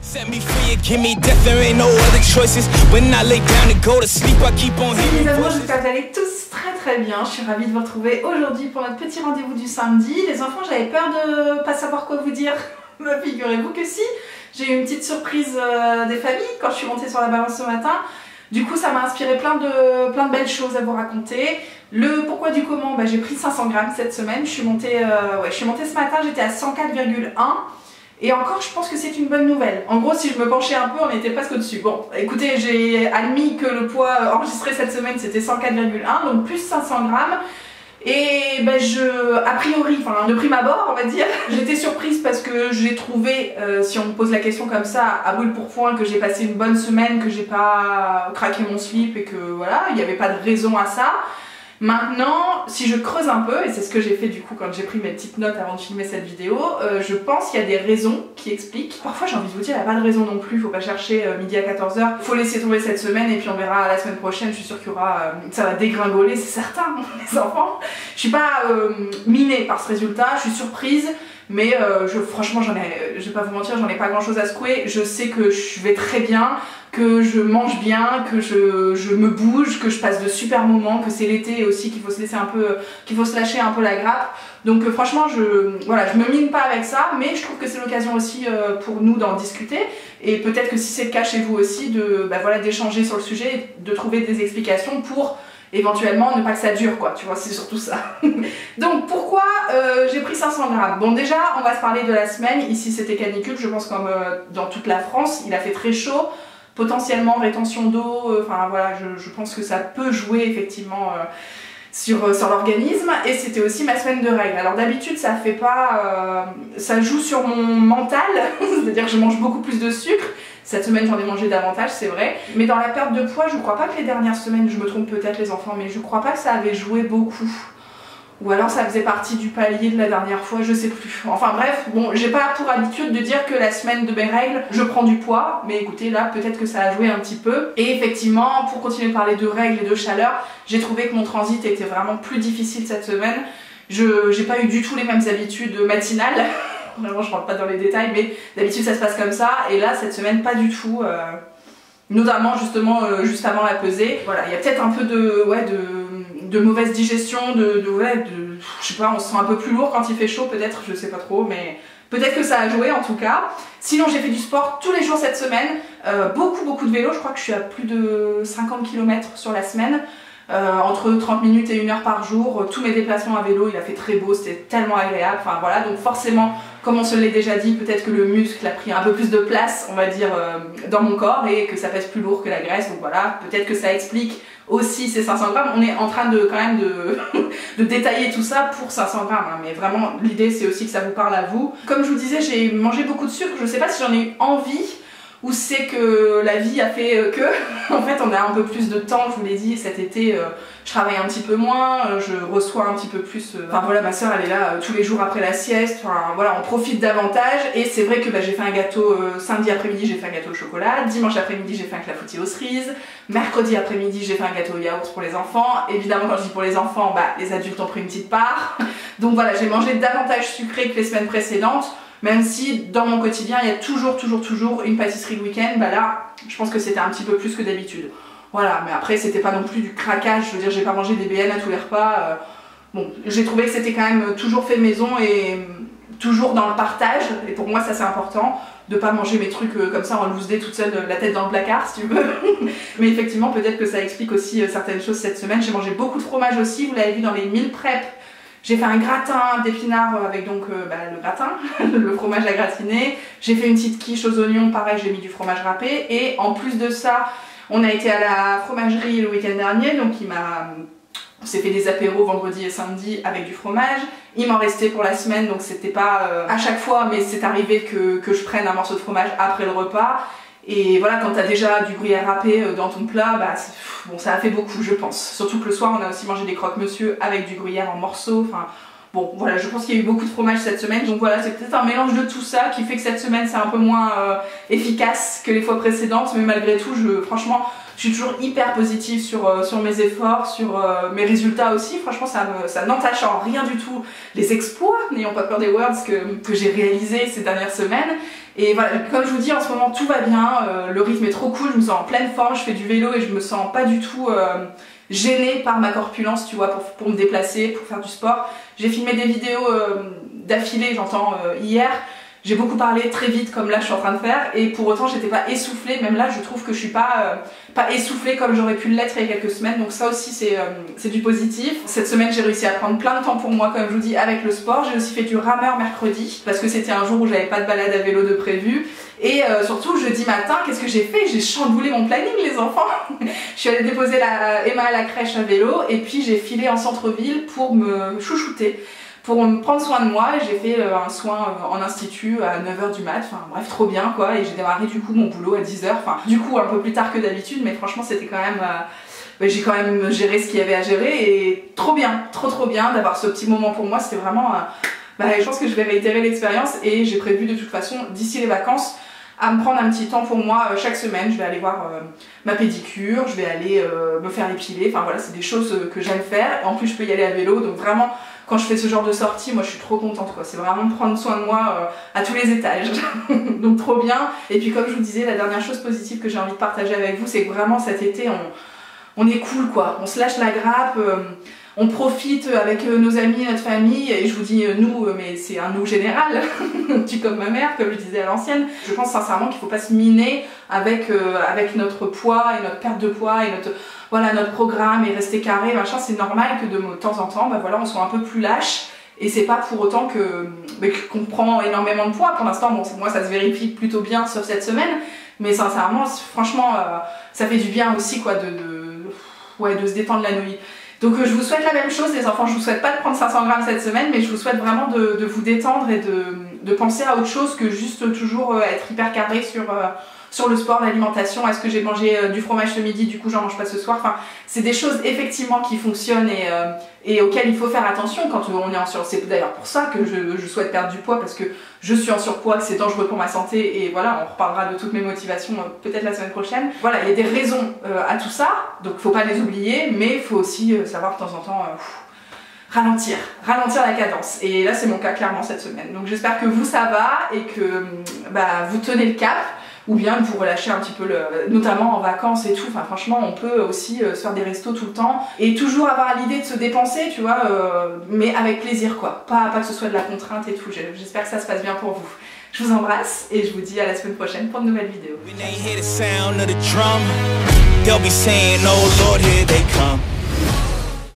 Set me free and give me death, there ain't no other choices. When I lay down and go to sleep, I keep on hearing Les amours, voices. j'espère que vous allez tous très bien. Je suis ravie de vous retrouver aujourd'hui pour notre petit rendez-vous du samedi. Les enfants, j'avais peur de pas savoir quoi vous dire. Me figurez-vous que si. J'ai eu une petite surprise des familles quand je suis montée sur la balance ce matin. Du coup, ça m'a inspiré plein de belles choses à vous raconter. Le pourquoi du comment, bah, j'ai pris 500 grammes cette semaine. Je suis montée ce matin, j'étais à 104,1. Et encore, je pense que c'est une bonne nouvelle. En gros, si je me penchais un peu, on était presque au-dessus. Bon, écoutez, j'ai admis que le poids enregistré cette semaine, c'était 104,1, donc plus 500 grammes. Et ben a priori, enfin de prime abord on va dire, j'étais surprise parce que j'ai trouvé, si on me pose la question comme ça, à brûle pour point, que j'ai passé une bonne semaine, que j'ai pas craqué mon slip et que voilà, il n'y avait pas de raison à ça. Maintenant, si je creuse un peu, et c'est ce que j'ai fait du coup quand j'ai pris mes petites notes avant de filmer cette vidéo, je pense qu'il y a des raisons qui expliquent. Parfois j'ai envie de vous dire, il n'y a pas de raison non plus, faut pas chercher midi à 14h, faut laisser tomber cette semaine et puis on verra la semaine prochaine, je suis sûre qu'il y aura, ça va dégringoler, c'est certain, les enfants. Je suis pas minée par ce résultat, je suis surprise. Mais franchement, je vais pas vous mentir, j'en ai pas grand chose à secouer. Je sais que je vais très bien, que je mange bien, que je me bouge, que je passe de super moments, que c'est l'été aussi qu'il faut se laisser un peu, qu'il faut se lâcher un peu la grappe. Donc franchement, je me mine pas avec ça, mais je trouve que c'est l'occasion aussi pour nous d'en discuter. Et peut-être que si c'est le cas chez vous aussi, d'échanger sur le sujet, de trouver des explications pour éventuellement ne pas que ça dure quoi, tu vois, c'est surtout ça. Donc pourquoi j'ai pris 500 grammes? Bon déjà on va se parler de la semaine, ici c'était canicule, je pense comme dans toute la France, il a fait très chaud, potentiellement rétention d'eau, enfin voilà, je pense que ça peut jouer effectivement sur l'organisme, et c'était aussi ma semaine de règles. Alors d'habitude ça fait pas, ça joue sur mon mental, c'est-à-dire que je mange beaucoup plus de sucre. Cette semaine j'en ai mangé davantage, c'est vrai. Mais dans la perte de poids, je crois pas que les dernières semaines, je me trompe peut-être les enfants, mais je crois pas que ça avait joué beaucoup. Ou alors ça faisait partie du palier de la dernière fois, je sais plus. Enfin bref, bon, j'ai pas pour habitude de dire que la semaine de mes règles, je prends du poids. Mais écoutez, là peut-être que ça a joué un petit peu. Et effectivement, pour continuer de parler de règles et de chaleur, j'ai trouvé que mon transit était vraiment plus difficile cette semaine. J'ai pas eu du tout les mêmes habitudes matinales. Vraiment, je rentre pas dans les détails, mais d'habitude ça se passe comme ça, et là cette semaine pas du tout, notamment justement juste avant la pesée. Voilà, il y a peut-être un peu de mauvaise digestion, je sais pas, on se sent un peu plus lourd quand il fait chaud peut-être, je sais pas trop, mais peut-être que ça a joué en tout cas. Sinon j'ai fait du sport tous les jours cette semaine, beaucoup de vélo, je crois que je suis à plus de 50 km sur la semaine. Entre 30 minutes et 1 heure par jour, tous mes déplacements à vélo, il a fait très beau, c'était tellement agréable, enfin voilà, donc forcément, comme on se l'est déjà dit, peut-être que le muscle a pris un peu plus de place, on va dire, dans mon corps, et que ça pèse plus lourd que la graisse, donc voilà, peut-être que ça explique aussi ces 500 grammes. On est en train de quand même de détailler tout ça pour 500 grammes, hein, mais vraiment l'idée c'est aussi que ça vous parle à vous. Comme je vous disais, j'ai mangé beaucoup de sucre, je sais pas si j'en ai eu envie, ou c'est que la vie a fait que, en fait on a un peu plus de temps, je vous l'ai dit, cet été je travaille un petit peu moins, je reçois un petit peu plus, enfin voilà, ma soeur elle est là tous les jours après la sieste, enfin voilà, on profite davantage, et c'est vrai que j'ai fait un gâteau, samedi après-midi j'ai fait un gâteau au chocolat, dimanche après-midi j'ai fait un clafoutis aux cerises, mercredi après-midi j'ai fait un gâteau au yaourt pour les enfants, évidemment quand je dis pour les enfants, les adultes ont pris une petite part, donc voilà, j'ai mangé davantage sucré que les semaines précédentes. Même si dans mon quotidien il y a toujours une pâtisserie le week-end, là je pense que c'était un petit peu plus que d'habitude. Voilà, mais après c'était pas non plus du craquage, je veux dire j'ai pas mangé des BN à tous les repas. Bon, j'ai trouvé que c'était quand même toujours fait maison et toujours dans le partage, et pour moi ça c'est important, de pas manger mes trucs comme ça en loose day toute seule, la tête dans le placard si tu veux. Mais effectivement peut-être que ça explique aussi certaines choses cette semaine. J'ai mangé beaucoup de fromage aussi, vous l'avez vu dans les meal prep. J'ai fait un gratin d'épinards avec donc le gratin, le fromage à gratiner. J'ai fait une petite quiche aux oignons, pareil j'ai mis du fromage râpé. Et en plus de ça, on a été à la fromagerie le week-end dernier, donc on s'est fait des apéros vendredi et samedi avec du fromage. Il m'en restait pour la semaine, donc c'était pas à chaque fois, mais c'est arrivé que je prenne un morceau de fromage après le repas. Et voilà, quand t'as déjà du gruyère râpé dans ton plat, bon, ça a fait beaucoup, je pense. Surtout que le soir, on a aussi mangé des croque-monsieur avec du gruyère en morceaux. Enfin, bon, voilà, je pense qu'il y a eu beaucoup de fromage cette semaine. Donc voilà, c'est peut-être un mélange de tout ça qui fait que cette semaine, c'est un peu moins efficace que les fois précédentes. Mais malgré tout, franchement, je suis toujours hyper positive sur mes efforts, sur mes résultats aussi. Franchement, ça n'entache en rien du tout les exploits, n'ayons pas peur des words, que j'ai réalisés ces dernières semaines. Et voilà, comme je vous dis, en ce moment tout va bien, le rythme est trop cool, je me sens en pleine forme, je fais du vélo et je me sens pas du tout gênée par ma corpulence, tu vois, pour me déplacer, pour faire du sport. J'ai filmé des vidéos d'affilée, j'entends, hier. J'ai beaucoup parlé très vite comme là je suis en train de faire et pour autant j'étais pas essoufflée, même là je trouve que je suis pas essoufflée comme j'aurais pu l'être il y a quelques semaines, donc ça aussi c'est du positif. Cette semaine j'ai réussi à prendre plein de temps pour moi comme je vous dis avec le sport. J'ai aussi fait du rameur mercredi parce que c'était un jour où j'avais pas de balade à vélo de prévu et surtout jeudi matin qu'est-ce que j'ai fait? J'ai chamboulé mon planning les enfants. Je suis allée déposer Emma à la crèche à vélo et puis j'ai filé en centre-ville pour me chouchouter, pour me prendre soin de moi. J'ai fait un soin en institut à 9h du mat, enfin bref trop bien quoi, et j'ai démarré du coup mon boulot à 10h, enfin du coup un peu plus tard que d'habitude, mais franchement c'était quand même, j'ai quand même géré ce qu'il y avait à gérer et trop bien, trop bien d'avoir ce petit moment pour moi, c'était vraiment, je pense que je vais réitérer l'expérience et j'ai prévu de toute façon d'ici les vacances à me prendre un petit temps pour moi chaque semaine. Je vais aller voir ma pédicure, je vais aller me faire épiler, enfin voilà c'est des choses que j'aime faire, en plus je peux y aller à vélo, donc vraiment quand je fais ce genre de sortie, moi je suis trop contente quoi, c'est vraiment prendre soin de moi à tous les étages, donc trop bien. Et puis comme je vous disais, la dernière chose positive que j'ai envie de partager avec vous, c'est que vraiment cet été on est cool quoi, on se lâche la grappe, on profite avec nos amis, notre famille, et je vous dis nous, mais c'est un nous général, tu comme ma mère, comme je disais à l'ancienne. Je pense sincèrement qu'il ne faut pas se miner avec notre poids et notre perte de poids et notre programme et rester carré, machin. C'est normal que de temps en temps, on soit un peu plus lâche. Et c'est pas pour autant qu'on prend énormément de poids. Pour l'instant, bon, moi ça se vérifie plutôt bien, sauf cette semaine. Mais sincèrement, franchement, ça fait du bien aussi quoi, de se détendre la nouille. Donc je vous souhaite la même chose les enfants, je vous souhaite pas de prendre 500 grammes cette semaine, mais je vous souhaite vraiment de vous détendre et de penser à autre chose que juste toujours être hyper carré sur le sport, l'alimentation. Est-ce que j'ai mangé du fromage ce midi, du coup j'en mange pas ce soir. Enfin, c'est des choses effectivement qui fonctionnent et auxquelles il faut faire attention quand on est en surpoids. C'est d'ailleurs pour ça que je souhaite perdre du poids, parce que je suis en surpoids, que c'est dangereux pour ma santé, et voilà, on reparlera de toutes mes motivations peut-être la semaine prochaine. Voilà, il y a des raisons à tout ça, donc faut pas les oublier, mais il faut aussi savoir de temps en temps ralentir la cadence. Et là c'est mon cas clairement cette semaine. Donc j'espère que vous ça va et que vous tenez le cap. Ou bien vous relâchez un petit peu, notamment en vacances et tout. Enfin franchement on peut aussi se faire des restos tout le temps et toujours avoir l'idée de se dépenser, tu vois, mais avec plaisir quoi, pas que ce soit de la contrainte et tout. J'espère que ça se passe bien pour vous. Je vous embrasse et je vous dis à la semaine prochaine pour de nouvelles vidéos.